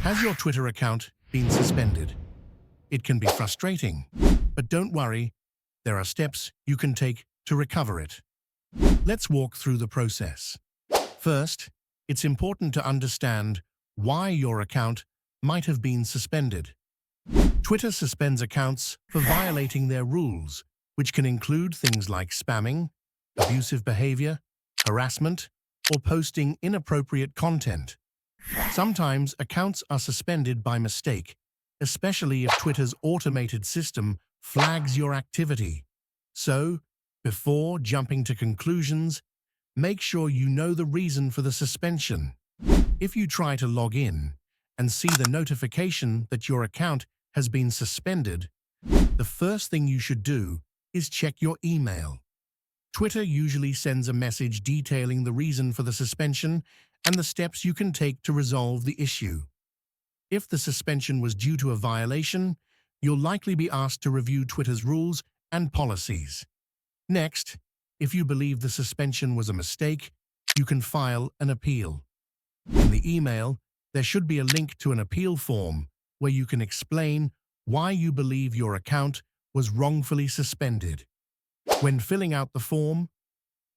Has your Twitter account been suspended? It can be frustrating, but don't worry, there are steps you can take to recover it. Let's walk through the process. First, it's important to understand why your account might have been suspended. Twitter suspends accounts for violating their rules, which can include things like spamming, abusive behavior, harassment, or posting inappropriate content. Sometimes accounts are suspended by mistake, especially if Twitter's automated system flags your activity. So, before jumping to conclusions, make sure you know the reason for the suspension. If you try to log in and see the notification that your account has been suspended, the first thing you should do is check your email. Twitter usually sends a message detailing the reason for the suspension and the steps you can take to resolve the issue. If the suspension was due to a violation, you'll likely be asked to review Twitter's rules and policies. Next, if you believe the suspension was a mistake, you can file an appeal. In the email, there should be a link to an appeal form where you can explain why you believe your account was wrongfully suspended. When filling out the form,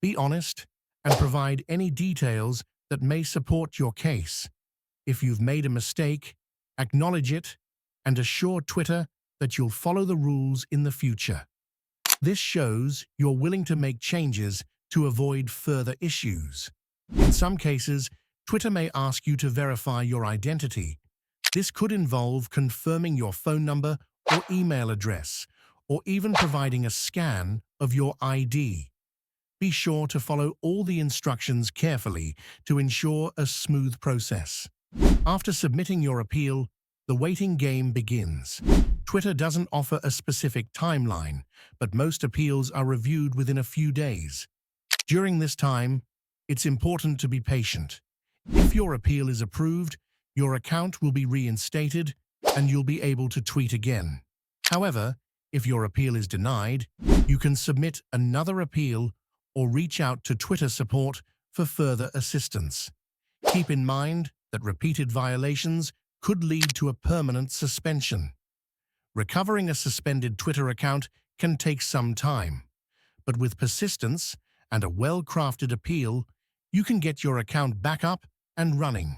be honest and provide any details that may support your case. If you've made a mistake, acknowledge it and assure Twitter that you'll follow the rules in the future. This shows you're willing to make changes to avoid further issues. In some cases, Twitter may ask you to verify your identity. This could involve confirming your phone number or email address, or even providing a scan of your ID. Be sure to follow all the instructions carefully to ensure a smooth process. After submitting your appeal, the waiting game begins. Twitter doesn't offer a specific timeline, but most appeals are reviewed within a few days. During this time, it's important to be patient. If your appeal is approved, your account will be reinstated and you'll be able to tweet again. However, if your appeal is denied, you can submit another appeal or reach out to Twitter support for further assistance. Keep in mind that repeated violations could lead to a permanent suspension. Recovering a suspended Twitter account can take some time, but with persistence and a well-crafted appeal, you can get your account back up and running.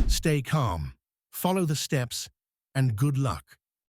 Stay calm, follow the steps, and good luck.